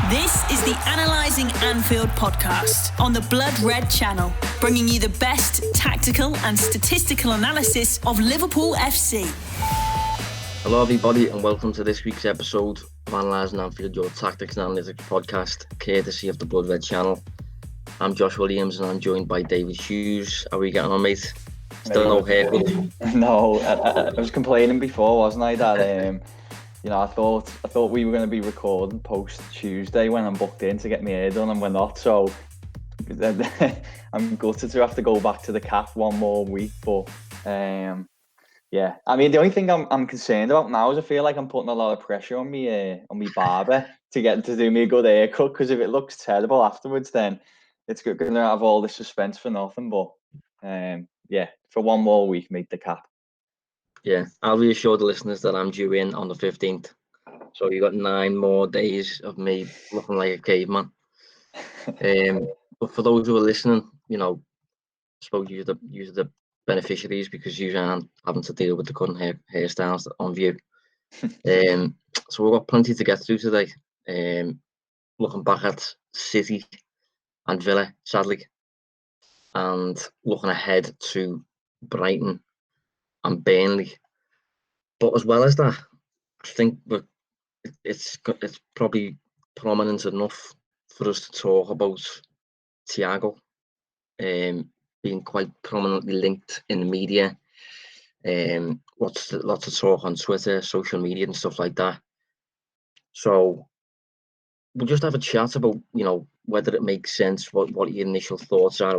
This is the Analysing Anfield podcast on the Blood Red channel, bringing you the best tactical and statistical analysis of Liverpool FC. Hello everybody and welcome to this week's episode of Analysing Anfield, your tactics and analytics podcast, courtesy of the Blood Red channel. I'm Josh Williams and I'm joined by David Hughes. How are you getting on, mate? Still no haircut? No, I was complaining before, wasn't I, that I thought we were going to be recording post Tuesday when I'm booked in to get my hair done, and we're not. So I'm gutted to have to go back to the cap one more week. But yeah, I mean, the only thing I'm concerned about now is I feel like I'm putting a lot of pressure on me barber to get to do me a good haircut, because if it looks terrible afterwards, then it's going to have all the suspense for nothing. But yeah, for one more week, make the cap. Yeah, I'll reassure the listeners that I'm due in on the 15th. So you got 9 more days of me looking like a caveman. But for those who are listening, I suppose you're the beneficiaries because you aren't having to deal with the current hairstyles on view. So we've got plenty to get through today. Looking back at City and Villa, sadly, and looking ahead to Brighton and Burnley. But as well as that, I think it's probably prominent enough for us to talk about Thiago being quite prominently linked in the media. Lots of talk on Twitter, social media and stuff like that. So we'll just have a chat about, whether it makes sense, what your initial thoughts are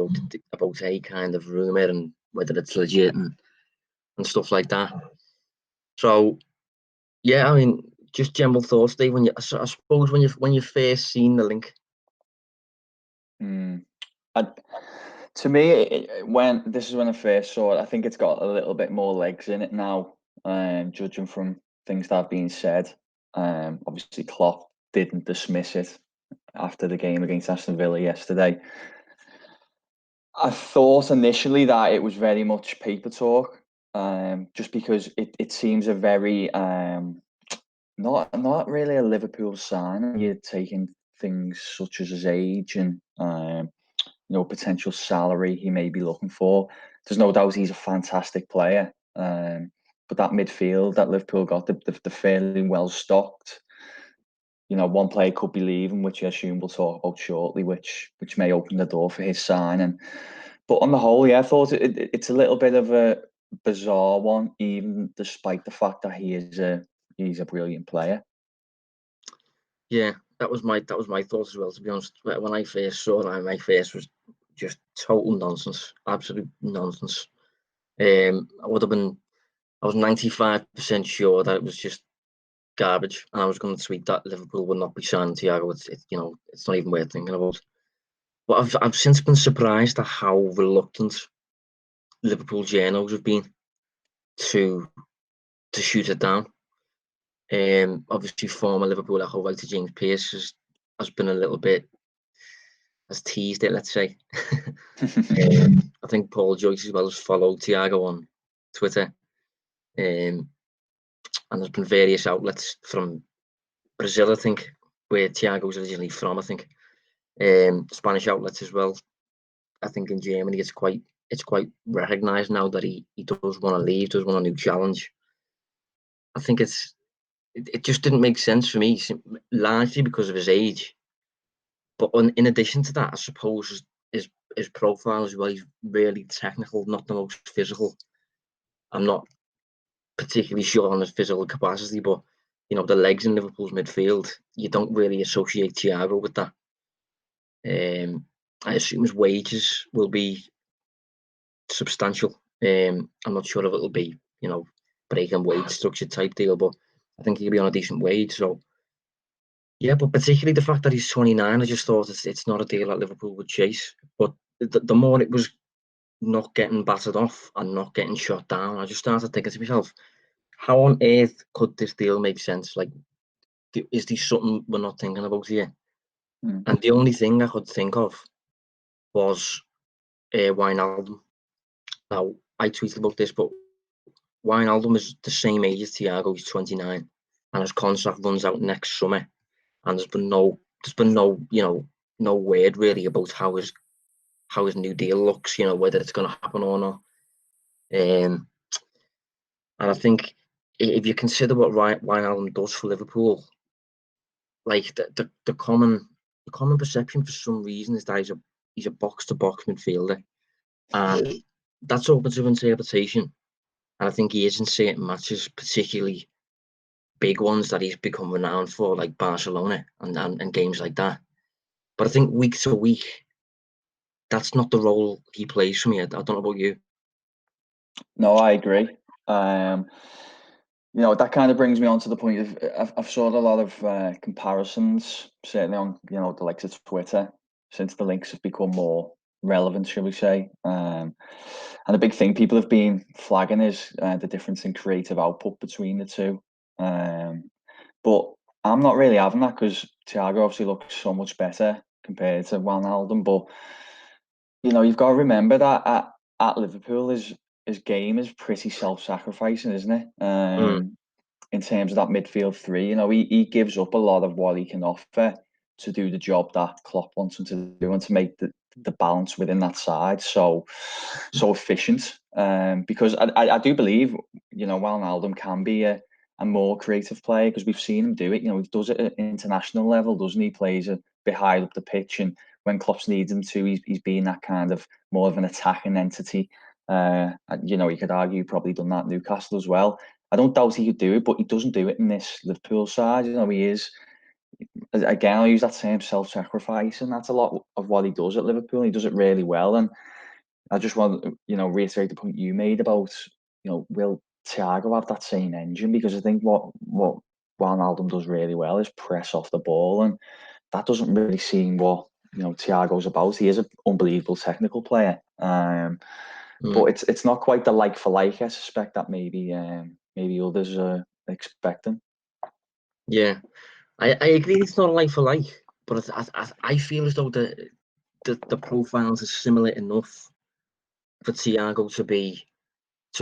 about a kind of rumour and whether it's legit and stuff like that. So yeah, I mean, just general thoughts, Dave. I suppose when you first seen the link. To me, when I first saw it, I think it's got a little bit more legs in it now. Judging from things that have been said, obviously Klopp didn't dismiss it after the game against Aston Villa yesterday. I thought initially that it was very much paper talk, just because it seems a very not really a Liverpool sign. You're taking things such as his age and potential salary he may be looking for. There's no doubt he's a fantastic player, but that midfield that Liverpool got, the fairly well stocked. One player could be leaving, which I assume we'll talk about shortly, which may open the door for his signing. But on the whole, yeah, I thought it's a little bit of a bizarre one, even despite the fact that he's a brilliant player. Yeah, that was my thoughts as well. To be honest, when I first saw that, my face was just total nonsense, absolute nonsense. I was 95% sure that it was just garbage, and I was going to tweet that Liverpool would not be signing Thiago. It's not even worth thinking about. But I've since been surprised at how reluctant Liverpool journos have been to shoot it down. Obviously, former Liverpool echo writer James Pearce has been a little bit, has teased it, let's say. I think Paul Joyce as well has followed Thiago on Twitter. And there's been various outlets from Brazil, I think, where Thiago's originally from, I think. Spanish outlets as well. I think in Germany it's quite recognised now that he does want to leave, does want a new challenge. I think it just didn't make sense for me, largely because of his age. But in addition to that, I suppose his profile as well, he's really technical, not the most physical. I'm not particularly sure on his physical capacity, but the legs in Liverpool's midfield, you don't really associate Thiago with that. I assume his wages will be substantial. I'm not sure if it'll be, breaking wage structure type deal, but I think he'll be on a decent wage. So yeah, but particularly the fact that he's 29, I just thought it's not a deal that Liverpool would chase. But the more it was not getting battered off and not getting shot down, I just started thinking to myself, how on earth could this deal make sense? Like, is there something we're not thinking about here? And the only thing I could think of was Wijnaldum. Now, I tweeted about this, but Wijnaldum is the same age as Thiago. He's 29, and his contract runs out next summer. And there's been no there's been no word really about how his new deal looks, whether it's going to happen or not. And I think if you consider what Wijnaldum does for Liverpool, like the common perception for some reason is that he's a box to box midfielder, and that's open to interpretation. And I think he is in certain matches, particularly big ones that he's become renowned for, like Barcelona and games like that. But I think week to week, that's not the role he plays for me. I don't know about you. No, I agree. That kind of brings me on to the point of I've saw a lot of comparisons, certainly on the likes of Twitter, since the links have become more relevant, shall we say. And a big thing people have been flagging is the difference in creative output between the two. But I'm not really having that, because Thiago obviously looks so much better compared to Wijnaldum. But you've got to remember that at Liverpool, his game is pretty self-sacrificing, isn't it? In terms of that midfield three, he gives up a lot of what he can offer to do the job that Klopp wants him to do, and to make the balance within that side so efficient. Because I do believe, Wijnaldum can be a more creative player, because we've seen him do it. He does it at international level, doesn't he? He plays a bit higher up the pitch, and when Klopp needs him to, he's been that kind of more of an attacking entity. You could argue he probably done that at Newcastle as well. I don't doubt he could do it, but he doesn't do it in this Liverpool side. He is, again, I'll use that same self-sacrifice, and that's a lot of what he does at Liverpool. He does it really well. And I just want to, reiterate the point you made about, will Thiago have that same engine? Because I think what Wijnaldum does really well is press off the ball, and that doesn't really seem what Thiago's about. He is an unbelievable technical player, but it's not quite the like for like, I suspect, that maybe others are expecting. Yeah, I agree. It's not like for like, but I feel as though the profiles are similar enough for Thiago to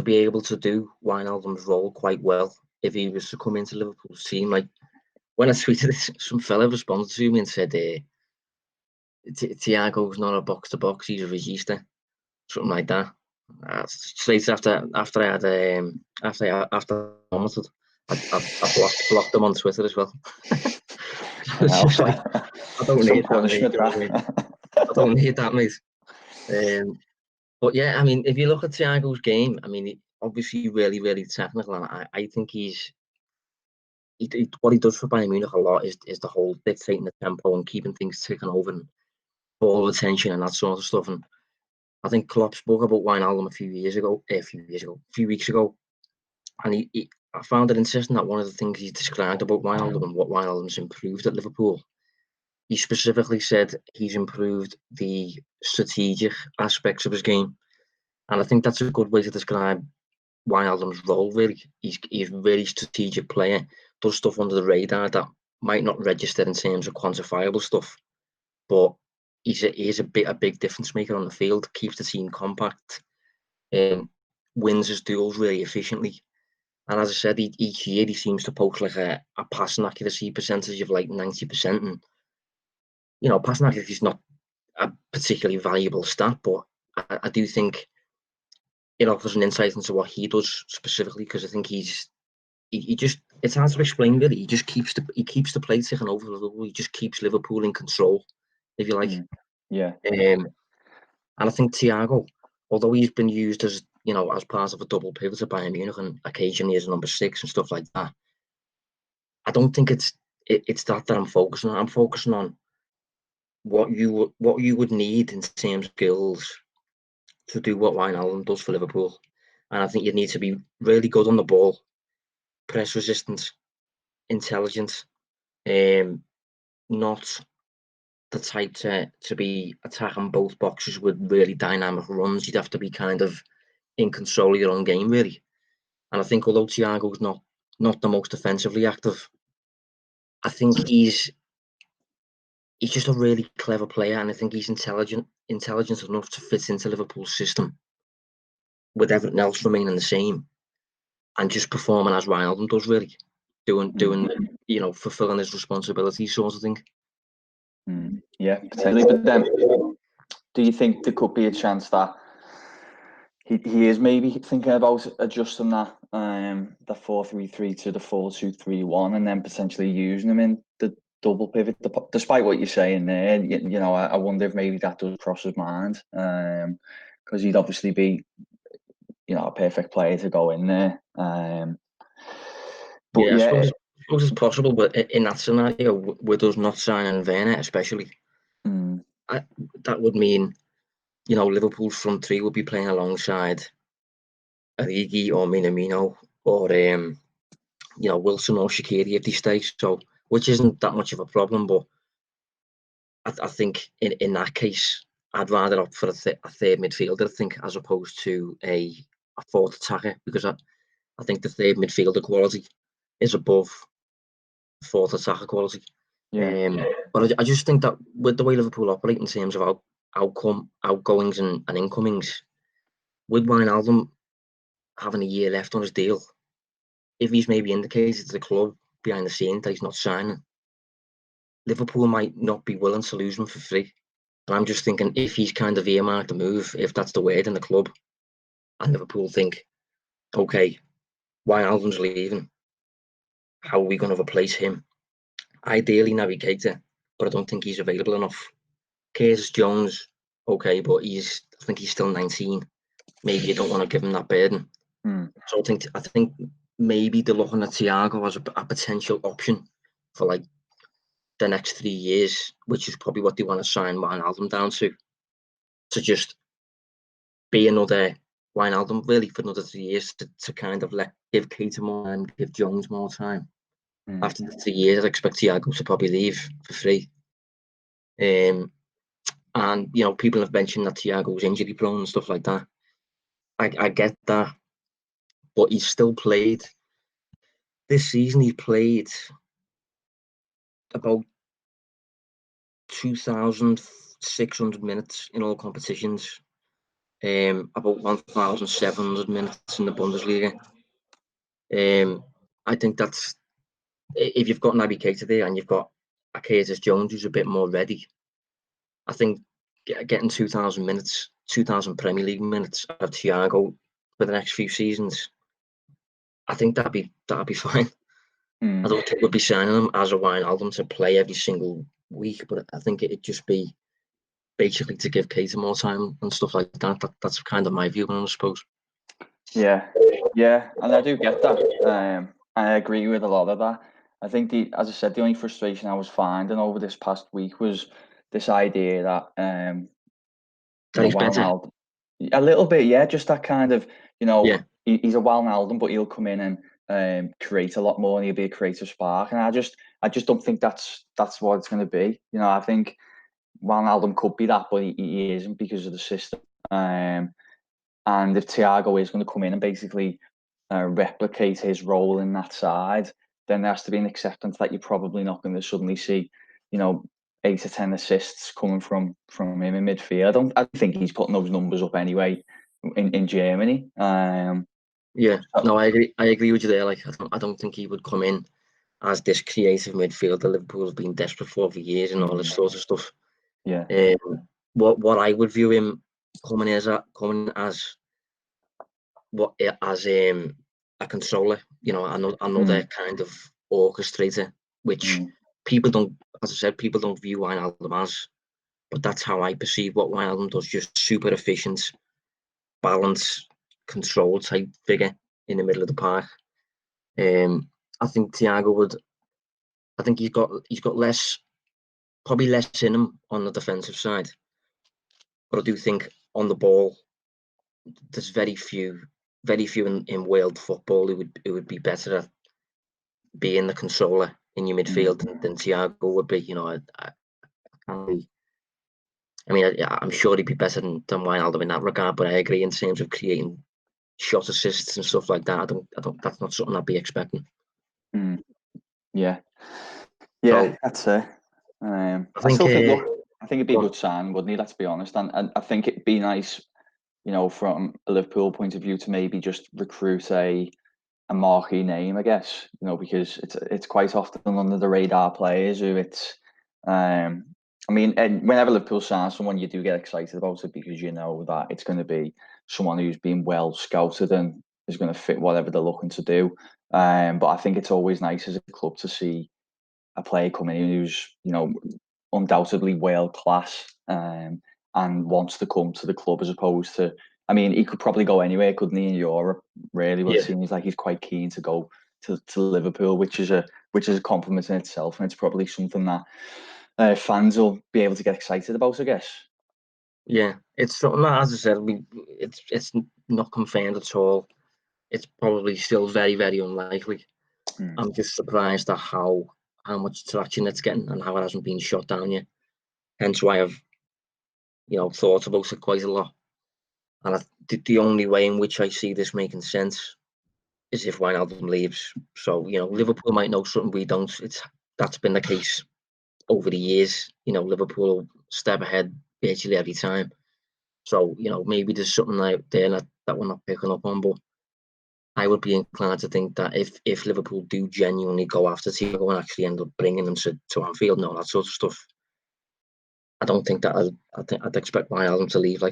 be able to do Wijnaldum's role quite well if he was to come into Liverpool's team. Like when I tweeted this, some fella responded to me and said, "Thiago's not a box to box; he's a regista," something like that. Straight after I commented, I blocked them on Twitter as well. It's just like, I don't need that. I don't need that, mate. But yeah, I mean, if you look at Thiago's game, I mean, obviously really, really technical, and I think what he does for Bayern Munich a lot is the whole dictating the tempo and keeping things ticking over and ball attention and that sort of stuff. And I think Klopp spoke about Wijnaldum a few weeks ago, and I found it interesting that one of the things he described about Wijnaldum and what Wijnaldum's improved at Liverpool, he specifically said he's improved the strategic aspects of his game. And I think that's a good way to describe Wijnaldum's role, really. He's a very strategic player, does stuff under the radar that might not register in terms of quantifiable stuff, but he is a big difference maker on the field, keeps the team compact, wins his duels really efficiently. And as I said, each year he seems to post like a passing accuracy percentage of like 90%. And, passing accuracy is not a particularly valuable stat, but I do think it offers an insight into what he does specifically, because I think he just, it's hard to explain really. He just keeps the play ticking over Liverpool. He just keeps Liverpool in control, if you like. Yeah. And I think Thiago, although he's been used as as part of a double pivot at Bayern Munich and occasionally as number 6 and stuff like that, I don't think it's that I'm focusing on. I'm focusing on what you would need in terms of skills to do what Wijnaldum does for Liverpool. And I think you need to be really good on the ball, press resistant, intelligent, not the type to be attacking both boxes with really dynamic runs. You'd have to be kind of in control of your own game, really. And I think although Thiago's not the most offensively active, I think he's just a really clever player, and I think he's intelligent enough to fit into Liverpool's system with everything else remaining the same, and just performing as Wijnaldum does, really, doing fulfilling his responsibilities, sort of thing. Yeah, potentially. But then, do you think there could be a chance that he is maybe thinking about adjusting that 4-3-3 to the 4-2-3-1, and then potentially using him in the double pivot? Despite what you're saying there, you know, I wonder if maybe that does cross his mind, because he'd obviously be, you know, a perfect player to go in there. But yeah, I suppose it's possible, but in that scenario, with us not signing Werner, especially, that would mean, you know, Liverpool's front three would be playing alongside Origi or Minamino or you know, Wilson or Shaqiri if they stay. So, which isn't that much of a problem, but I think in that case, I'd rather opt for a third midfielder, I think, as opposed to a fourth attacker, because I think the third midfielder quality is above fourth attacker quality. But I just think that with the way Liverpool operate in terms of outgoings and incomings, with Wijnaldum having a year left on his deal, if he's maybe indicated to the club behind the scenes that he's not signing, Liverpool might not be willing to lose him for free. And I'm just thinking, if he's kind of earmarked the move, if that's the word in the club, and Liverpool think, okay, Wijnaldum's leaving, how are we going to replace him? Ideally, Naby Keita, but I don't think he's available enough. Curtis Jones, okay, but I think he's still 19. Maybe you don't want to give him that burden. So I think maybe they're looking at Thiago as a potential option for like the next 3 years, which is probably what they want to sign Wijnaldum down to just be another Wijnaldum really for another 3 years to kind of give Keita more time, give Jones more time. After the 3 years, I expect Thiago to probably leave for free. And you know, people have mentioned that Thiago was injury prone and stuff like that. I get that, but he's still played this season. He played about 2,600 minutes in all competitions. About 1,700 minutes in the Bundesliga. I think that's, if you've got Naby Keita there and you've got a Curtis Jones who's a bit more ready, I think getting 2,000 minutes, 2,000 Premier League minutes of Thiago for the next few seasons, I think that'd be fine. I don't think we'd be signing him as a Wijnaldum to play every single week, but I think it'd just be basically to give Keita more time and stuff like that. That's kind of my view on it, I suppose. Yeah, and I do get that. I agree with a lot of that. I think as I said, the only frustration I was finding over this past week was this idea that that he's better. A little bit, yeah, just that kind of, you know, he's a Wijnaldum, but he'll come in and create a lot more, and he'll be a creative spark. And I just don't think that's what it's going to be. You know, I think Wijnaldum could be that, but he isn't because of the system. And if Thiago is going to come in and basically replicate his role in that side, then there has to be an acceptance that you're probably not going to suddenly see, you know, 8 to 10 assists coming from him in midfield. I think he's putting those numbers up anyway in Germany. No, I agree with you there. Like, I don't think he would come in as this creative midfielder Liverpool have been desperate for years and all this sort of stuff. Yeah. What I would view him coming as a controller, you know, another kind of orchestrator, which people don't, as I said, people don't view Wijnaldum as, but that's how I perceive what Wijnaldum does. Just super efficient, balance, control type figure in the middle of the park. I think Thiago would. I think he's got probably less in him on the defensive side, but I do think on the ball, there's very few in world football who would be better at being the controller in your midfield than Thiago would be. You know, I'm sure he'd be better than Wijnaldum in that regard, but I agree in terms of creating shot assists and stuff like that. I don't. That's not something I'd be expecting. Yeah, so, that's it. I think it'd be a good sign, wouldn't it? Let's be honest, and I think it'd be nice, you know, from a Liverpool point of view, to maybe just recruit a marquee name, I guess, you know, because it's quite often under the radar players who it's I mean, and whenever Liverpool sign someone, you do get excited about it because you know that it's going to be someone who's been well scouted and is going to fit whatever they're looking to do. But I think it's always nice as a club to see a player coming in who's, undoubtedly world class, and wants to come to the club as opposed to. I mean, he could probably go anywhere, couldn't he, in Europe? Really, but it seems like he's quite keen to go to Liverpool, which is a compliment in itself, and it's probably something that fans will be able to get excited about, I guess. Yeah, it's something that, as I said, it's not confirmed at all. It's probably still very, very unlikely. I'm just surprised at how much traction it's getting and how it hasn't been shot down yet. Hence why I've thought about it quite a lot. And the only way in which I see this making sense is if Wijnaldum leaves. So Liverpool might know something we don't. That's been the case over the years. Liverpool will step ahead virtually every time. So maybe there's something out there that we're not picking up on, but I would be inclined to think that if Liverpool do genuinely go after Thiago and actually end up bringing him to Anfield and all that sort of stuff, I don't think that I'd expect Wijnaldum to leave.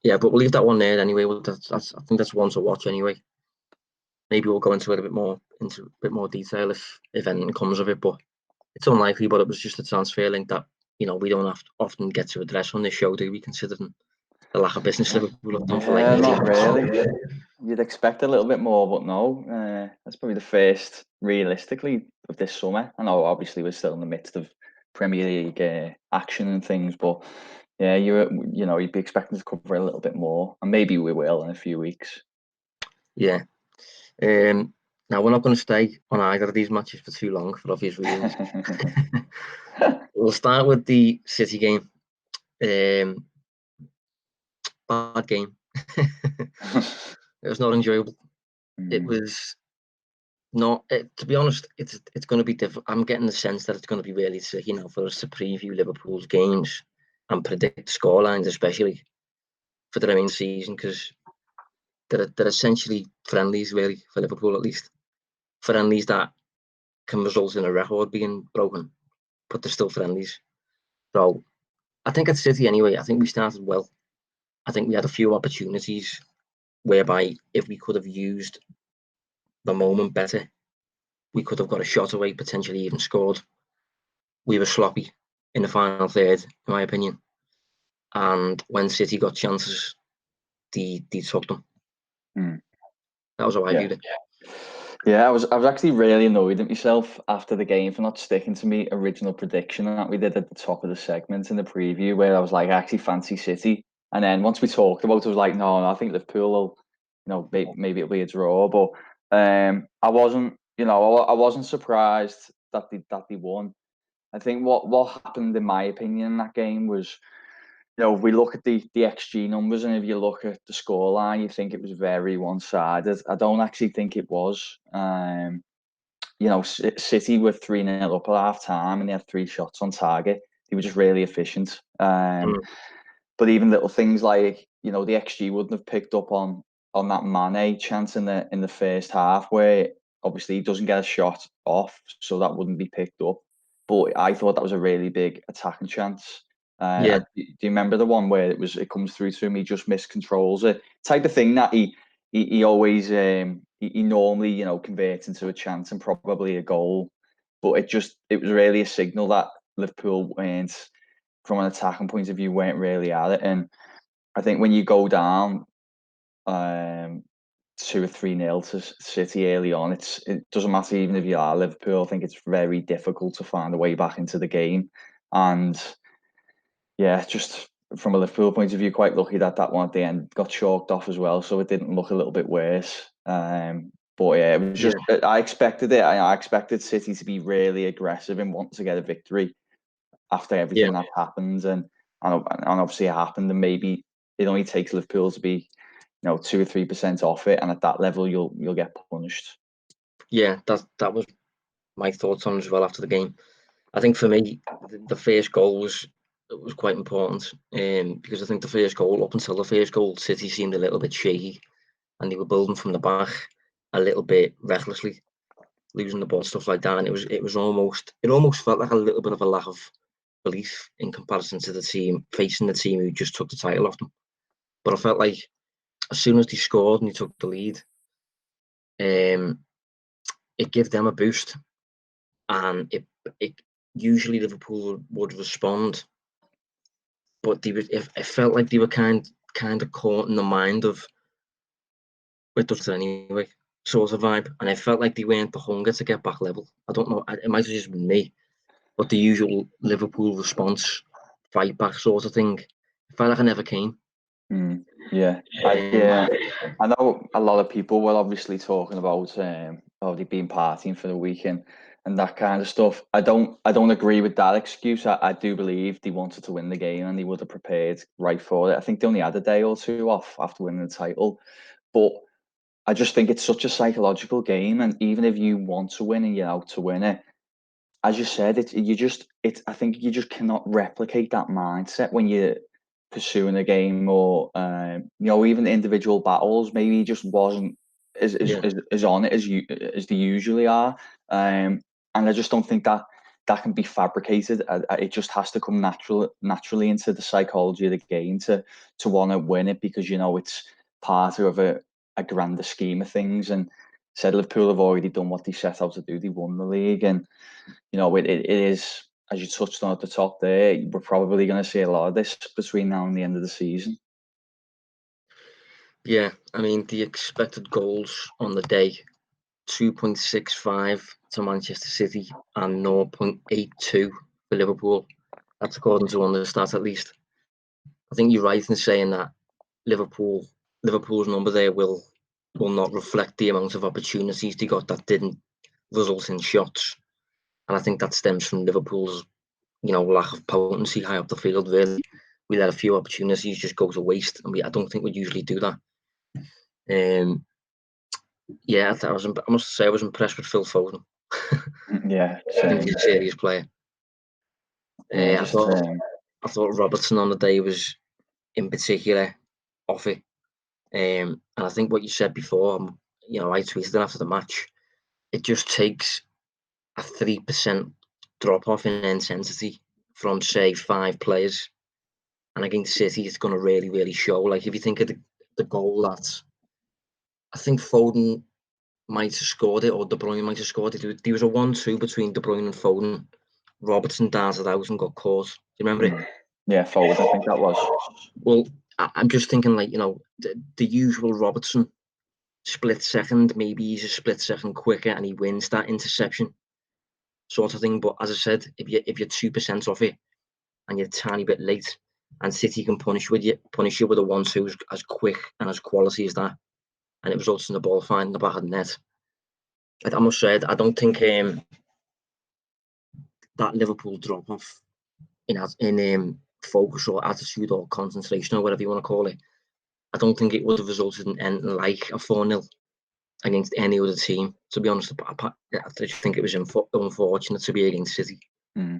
Yeah, but we'll leave that one there anyway. I think that's one to watch anyway. Maybe we'll go into a bit more detail if anything comes of it, but it's unlikely. But it was just a transfer link that we don't often get to address on this show, do we? Considering the lack of business Liverpool have done for like 18 not months. really. You'd expect a little bit more, but no. That's probably the first, realistically, of this summer. I know, obviously, we're still in the midst of Premier League action and things, but yeah, you'd be expecting to cover a little bit more, and maybe we will in a few weeks. Yeah. Now we're not going to stay on either of these matches for too long for obvious reasons. We'll start with the City game. Bad game. It was not enjoyable. It was not. To be honest, it's going to be difficult. I'm getting the sense that it's going to be really tricky now for us to preview Liverpool's games and predict scorelines, especially for the remaining season, because they're essentially friendlies, really, for Liverpool at least. Friendlies that can result in a record being broken, but they're still friendlies. So I think at City anyway, I think we started well. I think we had a few opportunities whereby if we could have used the moment better, we could have got a shot away, potentially even scored. We were sloppy in the final third, in my opinion. And when City got chances, they took them. That was how I viewed it. Yeah, I was actually really annoyed at myself after the game for not sticking to my original prediction that we did at the top of the segment in the preview, where I was like, I actually fancy City. And then once we talked about it, I was like, no, I think Liverpool will, maybe it'll be a draw. But I wasn't surprised that they won. I think what happened, in my opinion, in that game was, if we look at the XG numbers and if you look at the scoreline, you think it was very one-sided. I don't actually think it was. City were 3-0 up at half-time and they had 3 shots on target. They were just really efficient. But even little things like, the XG wouldn't have picked up on that Mane chance in the first half, where obviously he doesn't get a shot off, so that wouldn't be picked up. But I thought that was a really big attacking chance. Do you remember the one where it comes through to him, he just miscontrols it? Type of thing that he always he normally converts into a chance and probably a goal, but it was really a signal that Liverpool weren't, from an attacking point of view, weren't really at it. And I think when you go down 2 or 3-0 to City early on, it doesn't matter even if you are Liverpool. I think it's very difficult to find a way back into the game. And yeah, just from a Liverpool point of view, quite lucky that one at the end got chalked off as well, so it didn't look a little bit worse. But yeah, it was just, I expected it. I expected City to be really aggressive and want to get a victory after everything that happened, and obviously it happened. And maybe it only takes Liverpool to be 2 or 3% off it, and at that level you'll get punished. Yeah, that was my thoughts on it as well after the game. I think for me, the first goal was quite important, because I think the first goal, up until the first goal, City seemed a little bit shaky, and they were building from the back a little bit recklessly. losing the ball, stuff like that. And it almost felt like a little bit of a lack of belief in comparison to the team facing the team who just took the title off them. But I felt like as soon as they scored and they took the lead, it gave them a boost, and it usually Liverpool would respond, but it felt like they were kind of caught in the mind of it does anyway sort of vibe, and it felt like they weren't the hunger to get back level. I don't know, it might have just been me, but the usual Liverpool response, fight back sort of thing, it felt like it never came. Yeah, I know a lot of people were obviously talking about they been partying for the weekend and that kind of stuff. I don't agree with that excuse. I do believe they wanted to win the game and they would have prepared right for it. I think they only had a day or two off after winning the title, but I just think it's such a psychological game, and even if you want to win and you're out to win it, as you said, I think you just cannot replicate that mindset when you're pursuing a game, or even individual battles. Maybe he just wasn't as on it as they usually are, and I just don't think that can be fabricated. It just has to come naturally into the psychology of the game to want to win it, because it's part of a grander scheme of things. And said Liverpool have already done what they set out to do. They won the league, and it is, as you touched on at the top there, we're probably going to see a lot of this between now and the end of the season. Yeah, I mean, the expected goals on the day, 2.65 to Manchester City and 0.82 for Liverpool. That's according to Understat, at least. I think you're right in saying that Liverpool's number there will not reflect the amount of opportunities they got that didn't result in shots. And I think that stems from Liverpool's, lack of potency high up the field. Really, we let a few opportunities just go to waste, and I don't think we usually do that. Yeah, I must say I was impressed with Phil Foden. Yeah, I think he's a serious player. I thought Robertson on the day was, in particular, off it. And I think what you said before, I tweeted after the match, it just takes a 3% drop off in intensity from, say, 5 players, and against City it's going to really, really show. Like, if you think of the goal that I think Foden might have scored it, or De Bruyne might have scored it, there was a 1-2 between De Bruyne and Foden. Robertson darted out and got caught. Do you remember it? Yeah, Foden, I think that was. Well, I'm just thinking, like, the usual Robertson split second, maybe he's a split second quicker and he wins that interception sort of thing. But as I said, if you're 2% off it and you're a tiny bit late, and City can punish you with a 1-2 as quick and as quality as that, and it results in the ball finding the back of the net. I must say, I don't think that Liverpool drop off in focus or attitude or concentration or whatever you want to call it, I don't think it would have resulted in anything like a 4-0 against any other team. To be honest, I just think it was unfortunate to be against City. Yeah.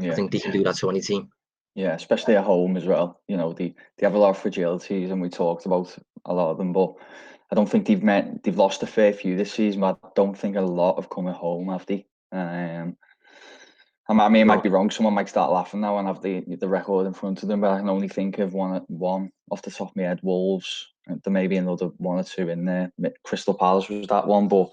I think they can do that to any team. Yeah, especially at home as well. They have a lot of fragilities, and we talked about a lot of them, but I don't think they've lost a fair few this season, but I don't think a lot have come at home, have they? I mean, I might be wrong. Someone might start laughing now and have the record in front of them, but I can only think of one off the top of my head. Wolves. There may be another 1 or 2 in there. Crystal Palace was that one, but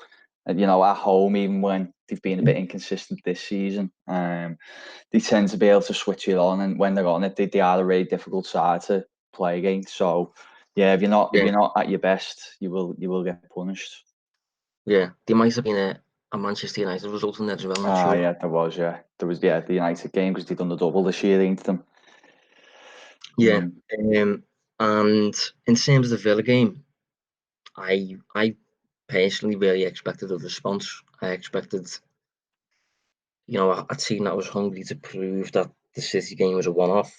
at home, even when they've been a bit inconsistent this season, they tend to be able to switch it on, and when they're on it, they are a really difficult side to play against. So, yeah, if you're not at your best, you will get punished. Yeah, there might have been a Manchester United result in there as well. I'm not sure. Yeah, there was. Yeah, there was. Yeah, the United game, because they've done the double this year against them. Yeah, and in terms of the Villa game, I personally really expected a response. I expected, a team that was hungry to prove that the City game was a one-off.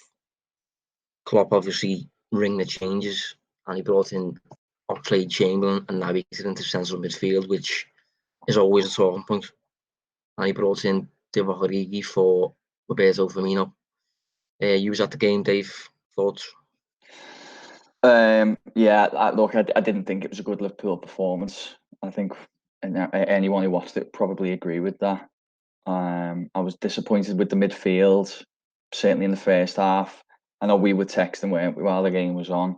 Klopp obviously ring the changes, and he brought in Oxlade-Chamberlain and navigated into central midfield, which is always a talking point. And he brought in Divock Origi for Roberto Firmino. You was at the game, Dave. Thoughts? Yeah, look, I didn't think it was a good Liverpool performance. I think anyone who watched it probably agree with that. I was disappointed with the midfield, certainly in the first half. I know we were texting, weren't we, while the game was on.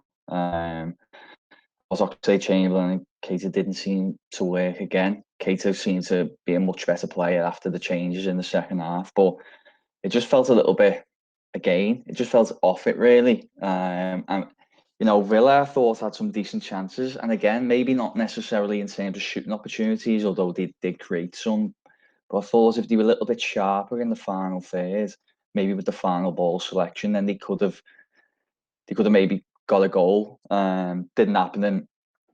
Oxlade-Chamberlain and Keita didn't seem to work again. Keita seemed to be a much better player after the changes in the second half, but it just felt a little bit, again, it just felt off it really. And Villa I thought had some decent chances, and again, maybe not necessarily in terms of shooting opportunities, although they did create some. But I thought if they were a little bit sharper in the final third, maybe with the final ball selection, then they could have maybe got a goal. Didn't happen, and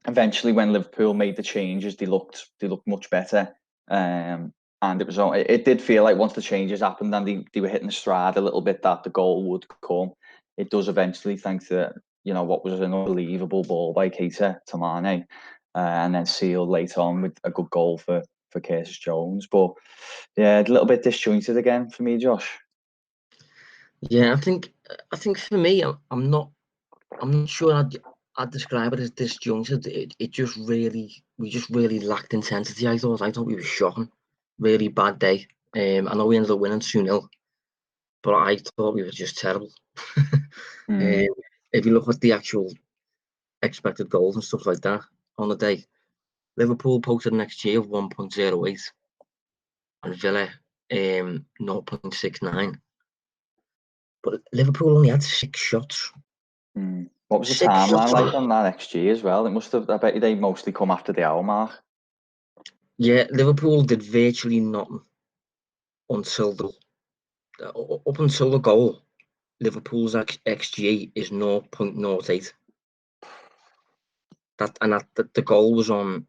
eventually when Liverpool made the changes, they looked much better. And it did feel like once the changes happened and they were hitting the stride a little bit, that the goal would come. It does eventually, thanks to what was an unbelievable ball by Keita to Mane, and then sealed later on with a good goal for Curtis Jones. But yeah, a little bit disjointed again for me, Josh. Yeah, I think for me, I'm not sure I'd describe it as disjointed. We just really lacked intensity. I thought we were shocking. Really bad day. I know we ended up winning 2-0, but I thought we were just terrible. If you look at the actual expected goals and stuff like that on the day, Liverpool posted an XG of 1.08 and Villa 0.69. But Liverpool only had 6 shots. What was the timeline like on that XG as well? It must have. I bet you they mostly come after the hour mark. Yeah, Liverpool did virtually nothing until up until the goal. Liverpool's XG is 0.08. The goal was on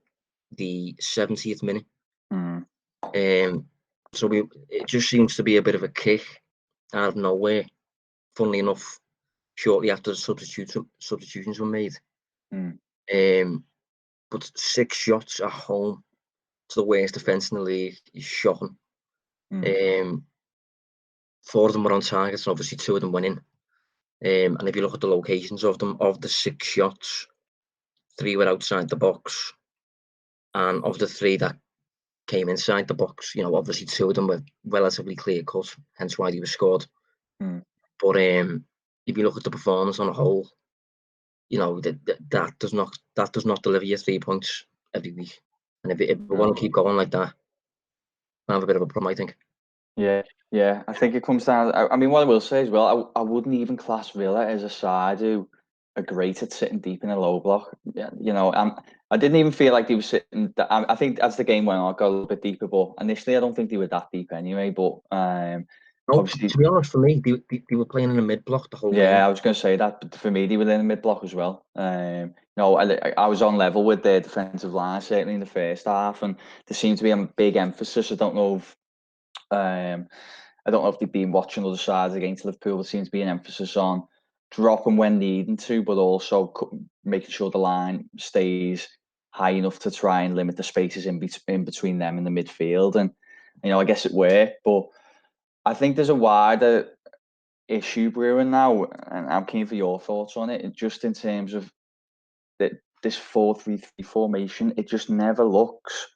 the 70th minute. So it just seems to be a bit of a kick out of nowhere. Funnily enough, shortly after the substitutions were made. But 6 shots at home to the worst defence in the league is shocking. 4 of them were on target, and obviously 2 of them went in. And if you look at the locations of them, of the 6 shots, 3 were outside the box, and of the 3 that came inside the box, obviously 2 of them were relatively clear cut, hence why they were scored. But if you look at the performance on a whole, that does not deliver you 3 points every week. And if we want to keep going like that, I have a bit of a problem, I think. Yeah. I think it comes down. I mean, what I will say as well, I wouldn't even class Villa as a side who are great at sitting deep in a low block. I didn't even feel like they were sitting. I think as the game went on, I got a little bit deeper. But initially, I don't think they were that deep anyway. But obviously, to be honest, for me, they were playing in the mid block the whole game. Yeah, I was going to say that, but for me, they were in the mid block as well. I was on level with their defensive line certainly in the first half, and there seemed to be a big emphasis. I don't know if they've been watching other sides against Liverpool. There seems to be an emphasis on dropping when needing to, but also making sure the line stays high enough to try and limit the spaces in between them and the midfield. And I guess it worked, but I think there's a wider issue brewing now, and I'm keen for your thoughts on it. Just in terms of this 4-3-3 formation, it just never looks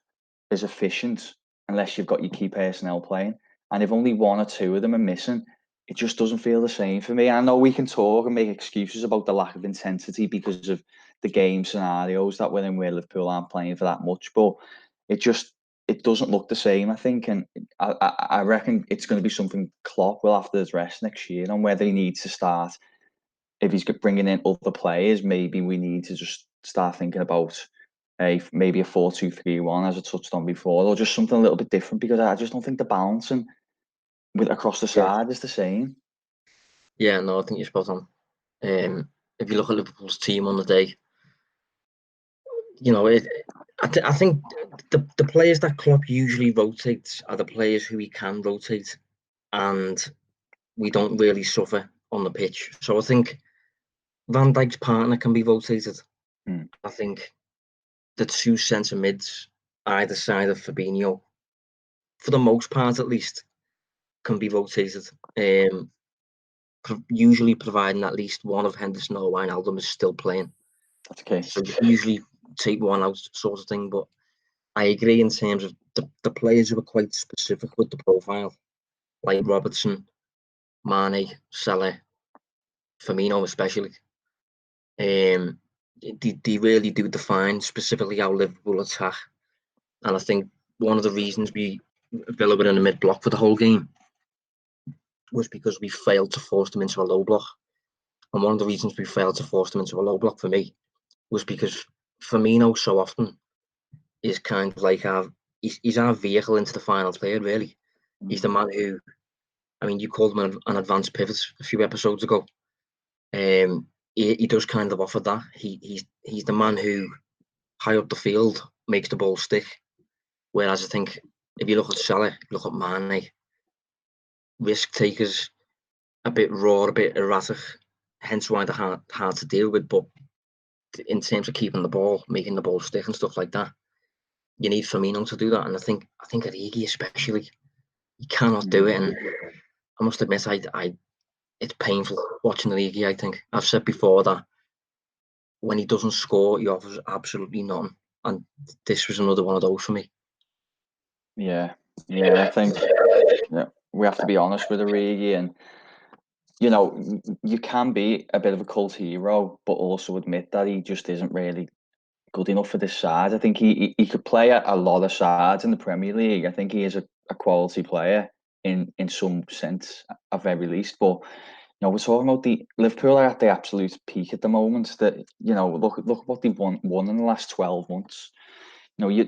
as efficient unless you've got your key personnel playing. And if only 1 or 2 of them are missing, it just doesn't feel the same for me. I know we can talk and make excuses about the lack of intensity because of the game scenarios that we're in where Liverpool aren't playing for that much, but it doesn't look the same, I think. And I reckon it's going to be something Klopp will have to address next year on whether he needs to start. If he's bringing in other players, maybe we need to just start thinking about maybe a 4-2-3-1 as I touched on before, or just something a little bit different, because I just don't think the balancing across the side is the same. Yeah, no, I think you're spot on. If you look at Liverpool's team on the day, I think the players that Klopp usually rotates are the players who he can rotate, and we don't really suffer on the pitch. So I think Van Dijk's partner can be rotated. I think the 2 centre mids either side of Fabinho, for the most part at least, can be rotated. Usually providing at least one of Henderson or Wijnaldum is still playing. That's okay. So you usually take one out, sort of thing. But I agree in terms of the players who were quite specific with the profile, like Robertson, Mane, Salah, Firmino especially. They really do define specifically how Liverpool attack. And I think one of the reasons Villa were in the mid block for the whole game was because we failed to force them into a low block. And one of the reasons we failed to force them into a low block for me was because Firmino so often is kind of like he's our vehicle into the final third, really. He's the man who, I mean, you called him an advanced pivot a few episodes ago. He does kind of offer that. He's the man who, high up the field, makes the ball stick. Whereas I think if you look at Salah, look at Mane, risk takers, a bit raw, a bit erratic, hence why they're hard to deal with. But in terms of keeping the ball, making the ball stick and stuff like that, you need Firmino to do that. And I think Origi especially, he cannot do it. And I must admit, it's painful watching Origi. I think I've said before that when he doesn't score, he offers absolutely nothing. And this was another one of those for me. Yeah, I think we have to be honest with Origi, and you can be a bit of a cult hero, but also admit that he just isn't really good enough for this side. I think he could play a lot of sides in the Premier League. I think he is a quality player in some sense, at very least. But we're talking about the Liverpool are at the absolute peak at the moment. That look what they've won in the last 12 months. They're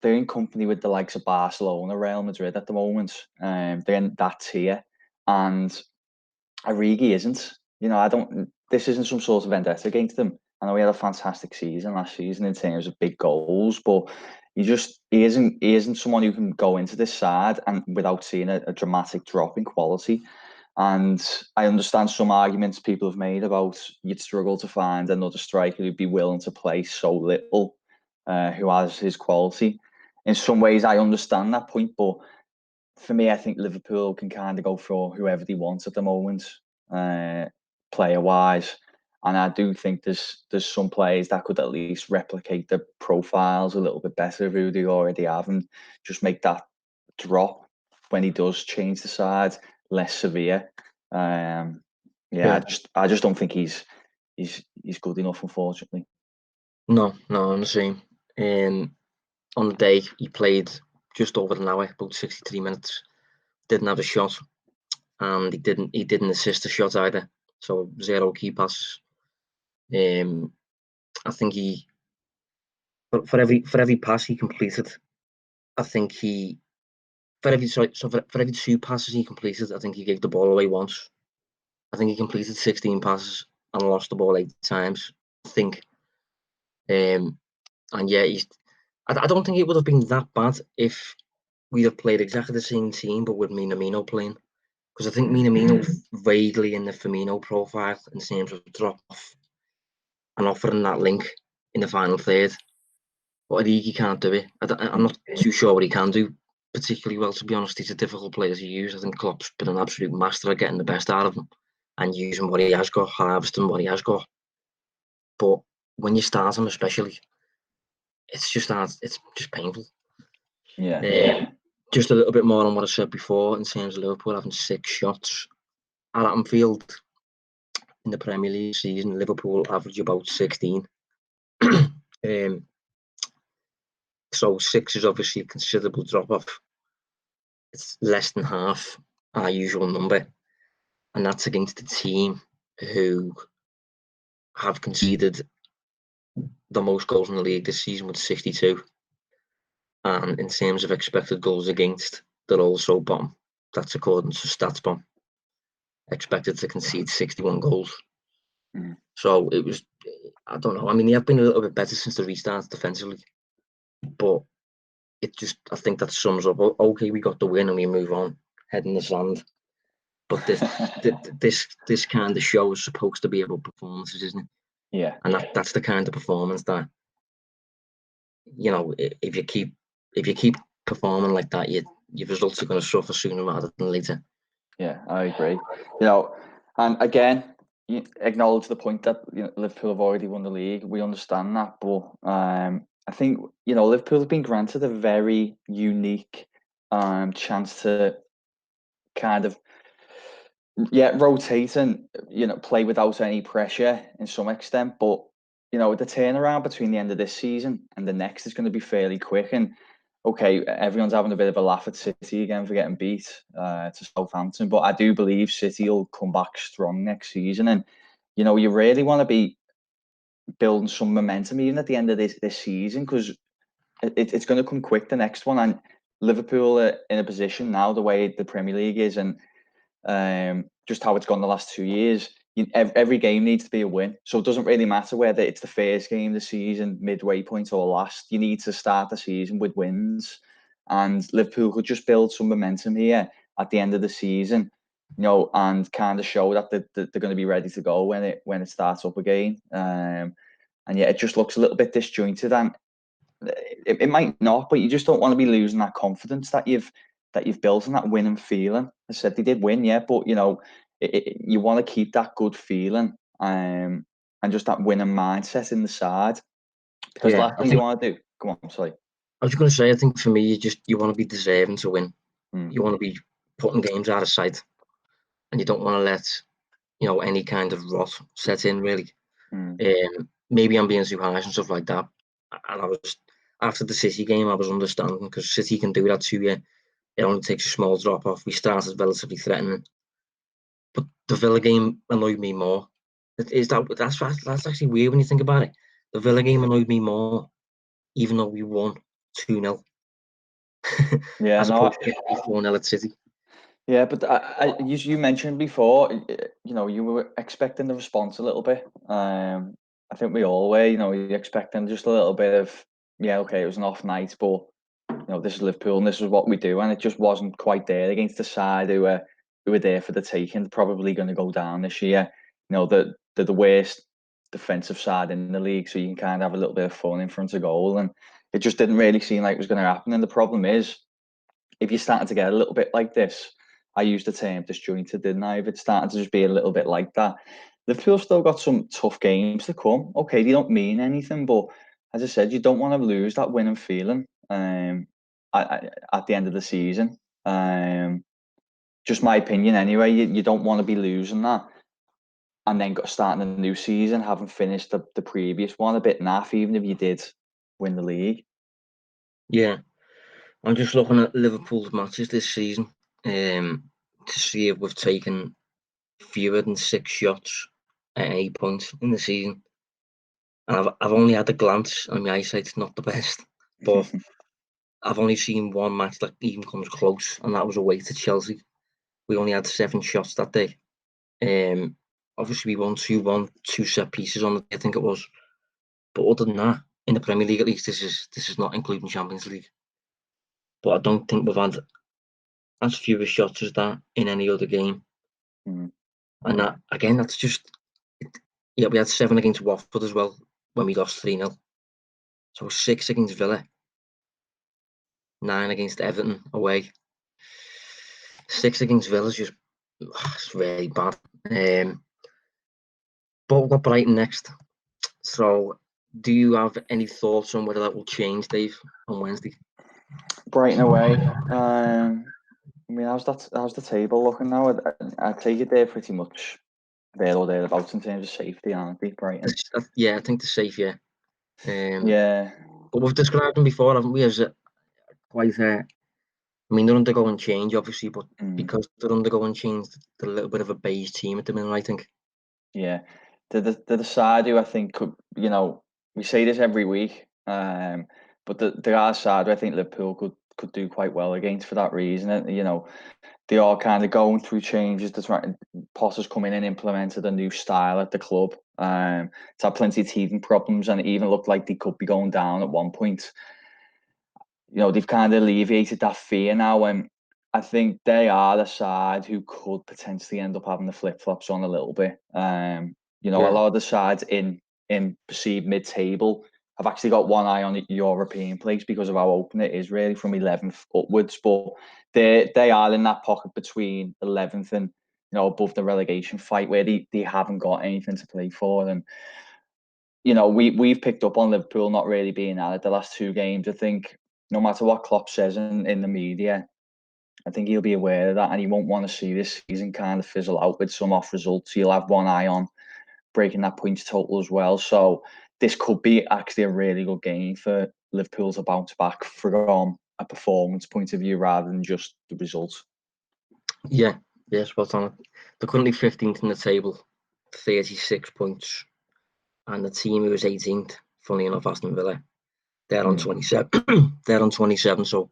in company with the likes of Barcelona, Real Madrid at the moment. They're in that tier, and Origi isn't. This isn't some sort of vendetta against them. I know he had a fantastic season last season in terms of big goals, but he isn't someone who can go into this side and without seeing a dramatic drop in quality. And I understand some arguments people have made about you'd struggle to find another striker who'd be willing to play so little, who has his quality. In some ways, I understand that point, but for me, I think Liverpool can kind of go for whoever they want at the moment, player-wise. And I do think there's some players that could at least replicate the profiles a little bit better of who they already have, and just make that drop when he does change the side less severe. I just don't think he's good enough, unfortunately. No, I'm the same. On the day he played just over an hour, about 63 minutes. Didn't have a shot, and he didn't assist a shot either. So 0 key passes. I think for every pass he completed, I think for every 2 passes he completed, I think he gave the ball away once. I think he completed 16 passes and lost the ball 8 times. I think, and yeah, I don't think it would have been that bad if we'd have played exactly the same team, but with Minamino playing. Because I think Minamino's vaguely in the Firmino profile in terms of drop off and offering that link in the final third. But Origi can't do it. I'm not too sure what he can do particularly well, to be honest. He's a difficult player to use. I think Klopp's been an absolute master at getting the best out of him and using what he has got, harvesting what he has got. But when you start him, especially, it's just painful. Yeah. Just a little bit more on what I said before in terms of Liverpool having 6 shots at Anfield in the Premier League season. Liverpool average about 16. So 6 is obviously a considerable drop off. It's less than half our usual number, and that's against a team who have conceded the most goals in the league this season with 62. And in terms of expected goals against, they're also bottom. That's according to StatsBomb. Expected to concede 61 goals. So it was, I don't know. I mean, they have been a little bit better since the restart defensively, but I think that sums up. Okay, we got the win and we move on, head in the sand. But this kind of show is supposed to be about performances, isn't it? Yeah. And that's the kind of performance that, if you keep performing like that, your results are going to suffer sooner rather than later. Yeah, I agree. And again, you acknowledge the point that Liverpool have already won the league. We understand that, but I think, Liverpool have been granted a very unique chance to kind of rotate and play without any pressure in some extent. But the turnaround between the end of this season and the next is going to be fairly quick. And okay, everyone's having a bit of a laugh at City again for getting beat to Southampton, but I do believe City will come back strong next season. And you really want to be building some momentum even at the end of this season, because it's going to come quick, the next one. And Liverpool are in a position now, the way the Premier League is, and just how it's gone the last 2 years, every game needs to be a win. So it doesn't really matter whether it's the first game of the season, midway point, or last. You need to start the season with wins. And Liverpool could just build some momentum here at the end of the season, and kind of show that they're going to be ready to go when it starts up again. And yeah, it just looks a little bit disjointed, and it might not, but you just don't want to be losing that confidence that you've built and that winning feeling. I said they did win, yeah, but you want to keep that good feeling and just that winning mindset in the side, because last thing you want to do. Go on, sorry. I was going to say, I think for me, you want to be deserving to win. You want to be putting games out of sight, and you don't want to let any kind of rot set in, really. Maybe I'm being too harsh and stuff like that. And I was, after the City game, I was understanding, because City can do that to you. It only takes a small drop off. We started relatively threatening, but the Villa game annoyed me more. That's actually weird when you think about it. The Villa game annoyed me more, even though we won 2-0. Yeah, as opposed to 4-0 at City. Yeah, but you mentioned before, you were expecting the response a little bit. I think we all were, you're expecting just a little bit of, okay, it was an off night, but this is Liverpool and this is what we do, and it just wasn't quite there against the side who were there for the taking. Probably going to go down this year. They're the worst defensive side in the league, so you can kind of have a little bit of fun in front of goal, and it just didn't really seem like it was going to happen. And the problem is, if you're starting to get a little bit like this, I used the term disjointed, didn't I? If it's starting to just be a little bit like that, Liverpool still got some tough games to come. Okay, they don't mean anything, but as I said, you don't want to lose that winning feeling at the end of the season. Just my opinion anyway. You don't want to be losing that, and then starting a new season, having finished the previous one a bit naff, even if you did win the league. Yeah, I'm just looking at Liverpool's matches this season to see if we've taken fewer than 6 shots at any point in the season. And I've only had a glance, and my eyesight's not the best, but I've only seen one match that even comes close, and that was away to Chelsea. We only had 7 shots that day. Obviously, we won 2-1, 2 set pieces on the day, I think it was. But other than that, in the Premier League at least, this is not including Champions League. But I don't think we've had as few shots as that in any other game. And that, again, that's just... Yeah, we had 7 against Watford as well when we lost 3-0. So 6 against Villa. 9 against Everton away. 6 against Villa is just... it's really bad. But we've got Brighton next. So do you have any thoughts on whether that will change, Dave, on Wednesday? Brighton away. I mean, how's the table looking now? I take it they're pretty much there or thereabouts in terms of safety, aren't they, Brighton? Yeah, I think they're safe, yeah. Yeah. But we've described them before, haven't we, as quite I mean, they're undergoing change, obviously, but because they're undergoing change, they're a little bit of a beige team at the minute, I think. Yeah. They're the side who I think could, we say this every week, but there are side who I think Liverpool could do quite well against for that reason. And, they are kind of going through changes. Potter's come in and implemented a new style at the club. It's had plenty of teething problems, and it even looked like they could be going down at one point. They've kind of alleviated that fear now, and I think they are the side who could potentially end up having the flip-flops on a little bit. A lot of the sides in perceived mid-table have actually got one eye on the European place because of how open it is, really, from 11th upwards. But they are in that pocket between 11th and above the relegation fight, where they haven't got anything to play for. And we've picked up on Liverpool not really being at it the last 2 games. I think no matter what Klopp says in the media, I think he'll be aware of that, and he won't want to see this season kind of fizzle out with some off results. He'll have one eye on breaking that points total as well. So this could be actually a really good game for Liverpool to bounce back from a performance point of view rather than just the results. Yeah, spot on. They're currently 15th in the table, 36 points. And the team who was 18th, funny enough, Aston Villa, they're on 27. They're on 27, so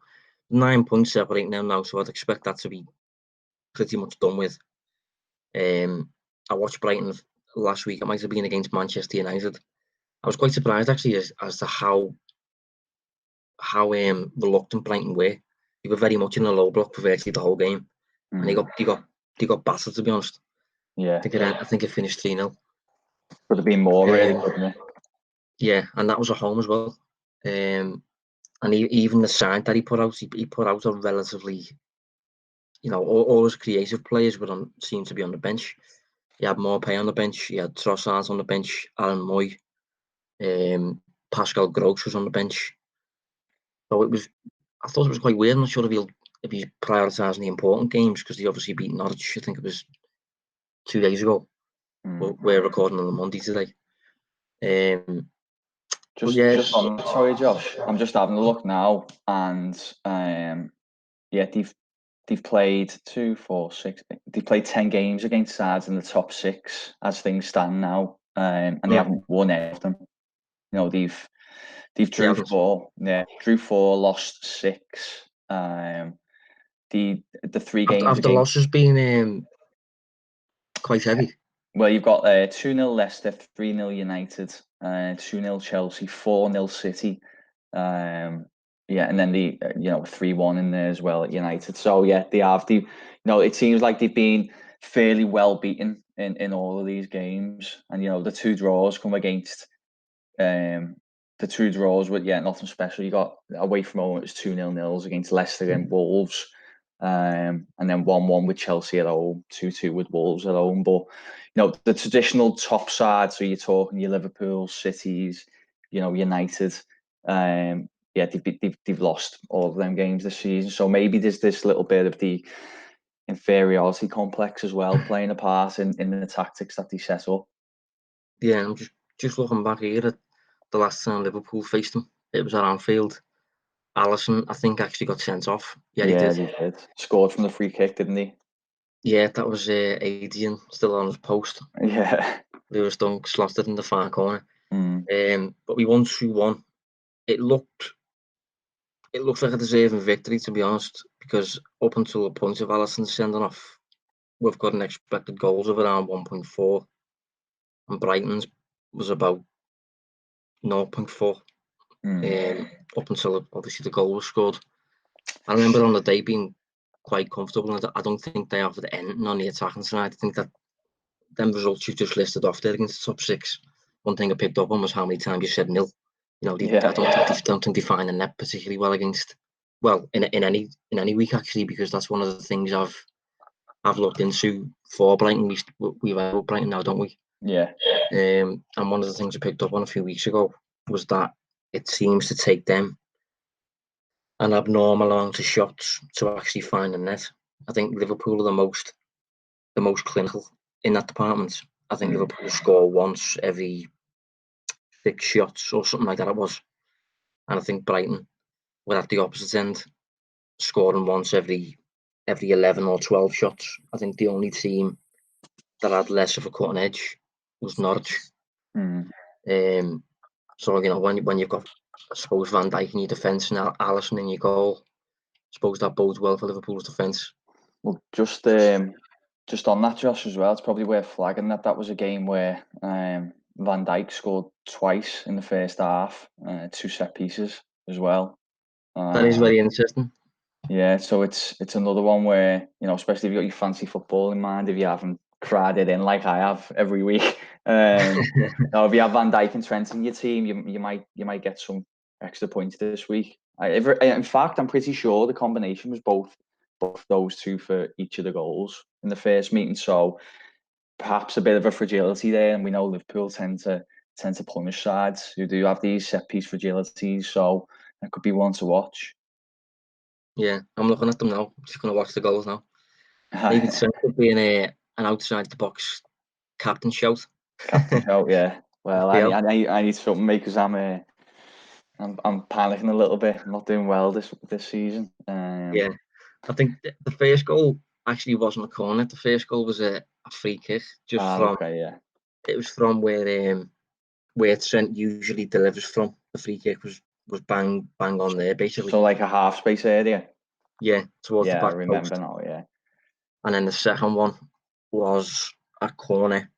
9 points separating them now. So I'd expect that to be pretty much done with. I watched Brighton last week. It might have been against Manchester United. I was quite surprised actually as to how reluctant Brighton were. They were very much in a low block for virtually the whole game, and they got battered, to be honest. Yeah, I think it finished 3-0. Could have been more, really, couldn't it? Yeah, and that was at home as well. And even the side that he put out a relatively, all his creative players seemed to be on the bench. He had Morpay on the bench. He had Trossard on the bench. Alan Moy, Pascal Gross was on the bench. So I thought it was quite weird. I'm not sure if he's prioritising the important games, because he obviously beat Norwich. I think it was 2 days ago. We're recording on the Monday today. Just on that, sorry, Josh. I'm just having a look now, and they've played 2, 4, 6. They've played 10 games against sides in the top 6 as things stand now, and they haven't won any of them. They've drew 4. Yeah, drew 4, lost 6. The 3 games after losses being quite heavy. Well, you've got 2-0 Leicester, 3-0 United, 2-0 Chelsea, 4-0 City. And then the 3-1 in there as well at United. So yeah, it seems like they've been fairly well beaten in all of these games. And the 2 draws come against the 2 draws with nothing special. You got away from home, it was 2-0 against Leicester and Wolves. And then 1-1 with Chelsea at home, 2-2 with Wolves at home. But the traditional top side, so you're talking your Liverpool, Cities, United. They've lost all of them games this season. So maybe there's this little bit of the inferiority complex as well playing a part in the tactics that they set up. Yeah, I'm just looking back here at the last time Liverpool faced them. It was at Anfield. Alisson, I think, actually got sent off. Yeah, he did. Scored from the free kick, didn't he? Yeah, that was Adrian still on his post. Yeah. Lewis Dunk slotted in the far corner. But we won 2-1. It looked like a deserving victory, to be honest, because up until the point of Alisson sending off, we've got an expected goals of around 1.4, and Brighton's was about 0.4. Up until obviously the goal was scored. I remember on the day being quite comfortable, and I don't think they offered anything on the attacking side. I think that them results you've just listed off there against the top 6, one thing I picked up on was how many times you said nil. I don't think they find the net particularly well against, in any week actually, because that's one of the things I've looked into for Brighton. We were Brighton now, don't we? Yeah. And one of the things I picked up on a few weeks ago was that it seems to take them an abnormal amount of shots to actually find the net. I think Liverpool are the most clinical in that department. I think Liverpool score once every 6 shots or something like that it was. And I think Brighton were at the opposite end, scoring once every 11 or 12 shots. I think the only team that had less of a cutting edge was Norwich. So when you've got, I suppose, Van Dijk in your defence and Alisson in your goal, I suppose that bodes well for Liverpool's defence. Well, just on that, Josh, as well, it's probably worth flagging that was a game where Van Dijk scored twice in the first half, 2 set pieces as well. That is very interesting. Yeah, so it's another one where, especially if you've got your fancy football in mind, if you haven't cried it in like I have every week. If you have Van Dijk and Trent in your team, you might get some extra points this week. In fact, I'm pretty sure the combination was both those 2 for each of the goals in the first meeting. So perhaps a bit of a fragility there, and we know Liverpool tend to tend to punish sides who do have these set piece fragilities. So that could be one to watch. Yeah, I'm looking at them now. I'm just going to watch the goals now. Maybe Trent could be an outside the box captain shout. Captain shout, yeah. Well, Yeah. I need something, mate, because I'm panicking a little bit. I'm not doing well this season. Yeah, I think the first goal actually wasn't a corner. The first goal was a free kick, just from okay, yeah. It was from where Trent usually delivers from. The free kick was bang on there, basically. So like a half space area. Yeah, towards the back I remember post. now. Yeah. And then the second one was a corner,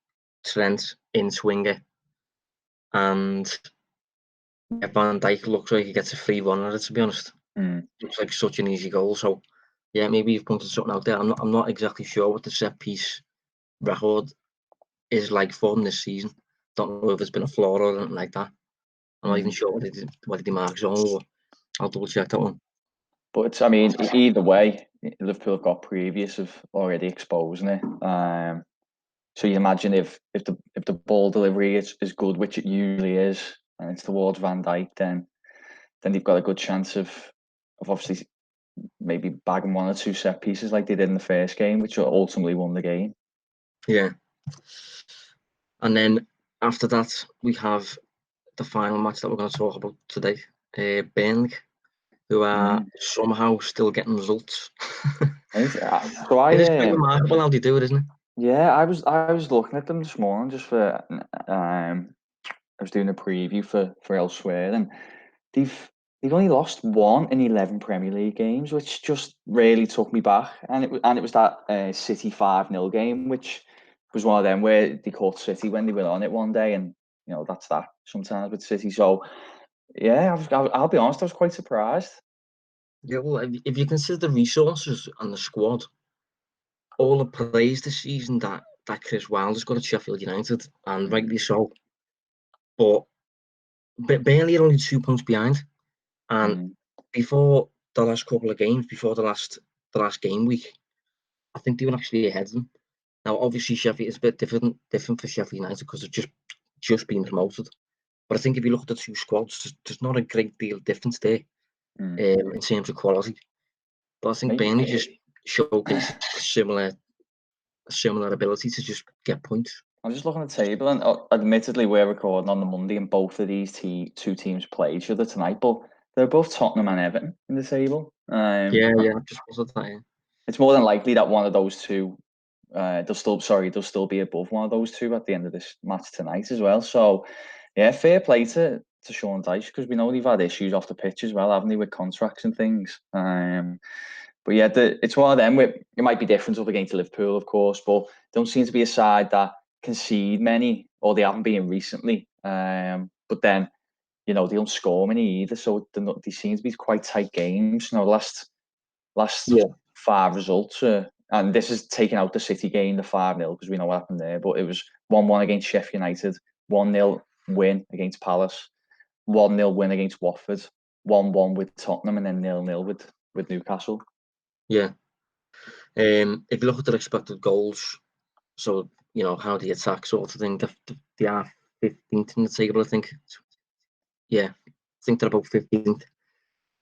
Trent in swinger, and Van Dijk looks like he gets a free run at it. To be honest, looks like such an easy goal. So yeah, maybe you've pointed something out there. I'm not exactly sure what the set piece record is like for him this season. Don't know if it's been a flaw or anything like that. I'm not even sure what he marks on, but I'll double check that one. But I mean, either way, Liverpool have got previous of already exposing it. So you imagine if the ball delivery is good, which it usually is, and it's towards Van Dijk, then they've got a good chance of obviously maybe bagging one or two set pieces like they did in the first game, which ultimately won the game. Yeah. And then after that, we have the final match that we're going to talk about today. Burnley, who are somehow still getting results. It is quite remarkable how they do it, isn't it? Yeah, I was looking at them this morning just for I was doing a preview for elsewhere, and they've only lost 1 in 11 Premier League games, which just really took me back. And it was that City 5-0 game, which was one of them where they caught City when they were on it one day, and that's that sometimes with City. So yeah, I'll be honest, I was quite surprised. Yeah, well, if you consider the resources and the squad, all the praise this season that Chris Wilder's got at Sheffield United, and rightly so. But Burnley are only 2 points behind, and before the last couple of games, before the last game week, I think they were actually ahead of them. Now, obviously, Sheffield is a bit different for Sheffield United because they've just been promoted. But I think if you look at the two squads, there's not a great deal of difference there in terms of quality. But I think Burnley just showcase similar ability to just get points. I'm just looking at the table, and admittedly, we're recording on the Monday, and both of these two teams play each other tonight. But they're both Tottenham and Everton in the table. Yeah, just was that. Yeah. It's more than likely that one of those two, they'll still be above one of those two at the end of this match tonight as well. So, yeah, fair play to Sean Dyche, because we know they've had issues off the pitch as well, haven't they, with contracts and things. But yeah, it's one of them where it might be different up against Liverpool, of course, but don't seem to be a side that concede many, or they haven't been recently. But then, they don't score many either, so they seem to be quite tight games. The last 5 results, and this is taking out the City game, the 5-0, because we know what happened there. But it was 1-1 against Sheffield United, 1-0 win against Palace, 1-0 win against Watford, 1-1 with Tottenham, and then 0-0 with Newcastle. Yeah. If you look at their expected goals, so how they attack sort of thing, they are 15th in the table, I think. Yeah, I think they're about 15th.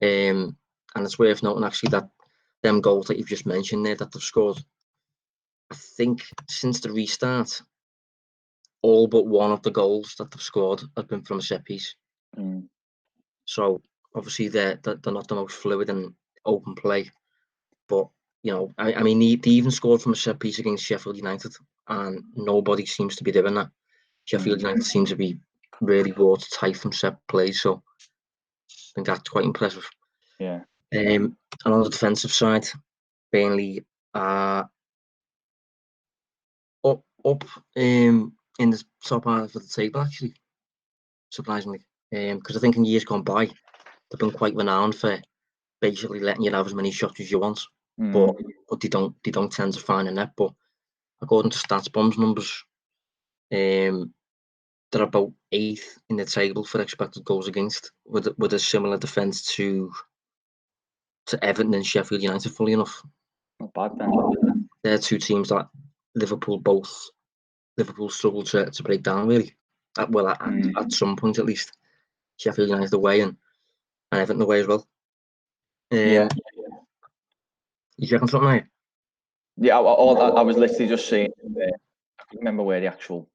And it's worth noting actually that them goals that you've just mentioned there that they've scored, I think since the restart, all but one of the goals that they've scored have been from a set piece. So obviously they're not the most fluid and open play, but I mean they even scored from a set piece against Sheffield United, and nobody seems to be doing that. Sheffield United seems to be really watertight from set plays, so I think that's quite impressive. Yeah. And on the defensive side, Burnley are up in the top half of the table, actually, surprisingly. Because I think in years gone by, they've been quite renowned for basically letting you have as many shots as you want, but they don't tend to find a net. But according to StatsBomb's numbers, they're about 8th in the table for expected goals against, with a similar defence to Everton and Sheffield United. Fully enough, not bad then. They're two teams that Liverpool struggle to break down, really. At some point at least. Sheffield United away and Everton away as well. Yeah. You checking something out? Yeah, I was literally just saying. I can't remember where the actual,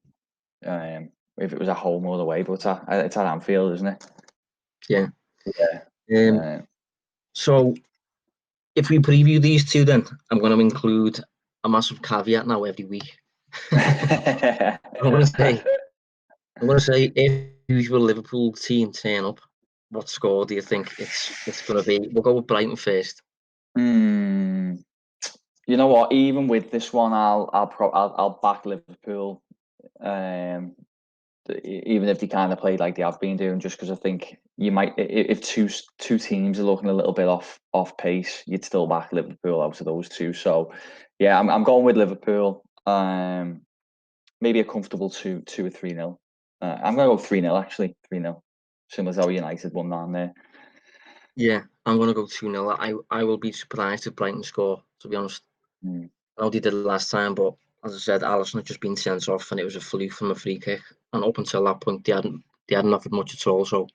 if it was at home or away, but it's at Anfield, isn't it? Yeah. Yeah. So, if we preview these two, then I'm going to include a massive caveat now every week. I'm going to say, if usual Liverpool team turn up, what score do you think it's going to be? We'll go with Brighton first. You know what? Even with this one, I'll back Liverpool. Even if they kind of played like they have been doing, just because I think you might, if two teams are looking a little bit off pace, you'd still back Liverpool out of those two. So, yeah, I'm going with Liverpool. Maybe a comfortable 2 or 3-0. I'm going to go 3-0 actually, 3-0. Similar to how United won down there. Yeah, I'm going to go 2-0. I will be surprised if Brighton score, to be honest. I know they did it last time, but as I said, Alisson had just been sent off and it was a fluke from a free kick. And up until that point, they hadn't offered much at all. So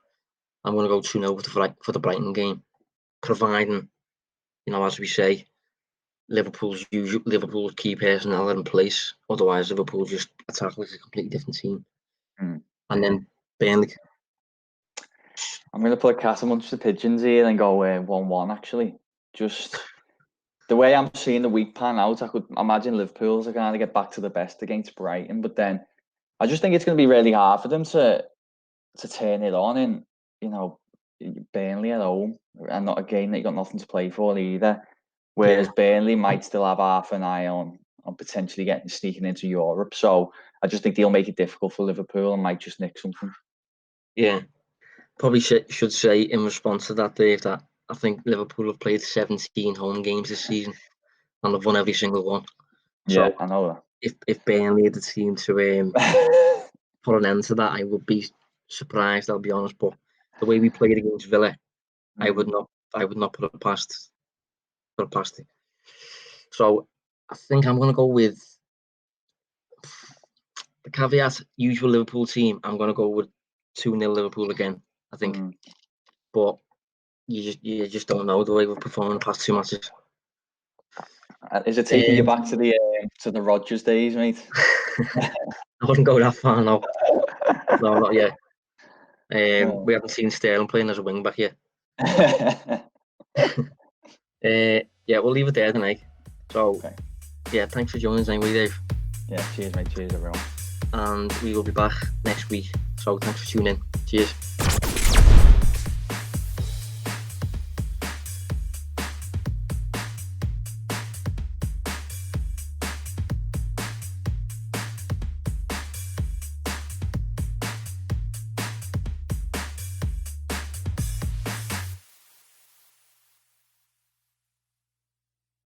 I'm going to go 2-0 for the Brighton game, providing, as we say, Liverpool's key personnel are in place. Otherwise, Liverpool just attack like a completely different team. And then Burnley. I'm going to put a cat amongst the pigeons here and go 1-1 actually. Just the way I'm seeing the week pan out, I could imagine Liverpool's are going to get back to the best against Brighton, but then I just think it's going to be really hard for them to turn it on in, Burnley at home, and not a game that you got nothing to play for either. Whereas Burnley might still have half an eye on potentially sneaking into Europe. So I just think they'll make it difficult for Liverpool and might just nick something. Yeah, probably should say in response to that, Dave, that I think Liverpool have played 17 home games this season and have won every single one. Yeah, so I know that. If Burnley had the team to put an end to that, I would be surprised. I'll be honest, but the way we played against Villa, I would not put it past it. So I think I'm going to go with the caveat, usual Liverpool team. I'm going to go with 2-0 Liverpool again, I think. But you just don't know the way we've performed in the past two matches. Is it taking you back to the Rodgers days, mate? I wouldn't go that far, no. No, not yet. We haven't seen Sterling playing as a wing back yet. Yeah, we'll leave it there tonight. So, yeah, thanks for joining us anyway, Dave. Yeah, cheers, mate. Cheers, everyone. And we will be back next week. So, thanks for tuning in. Cheers.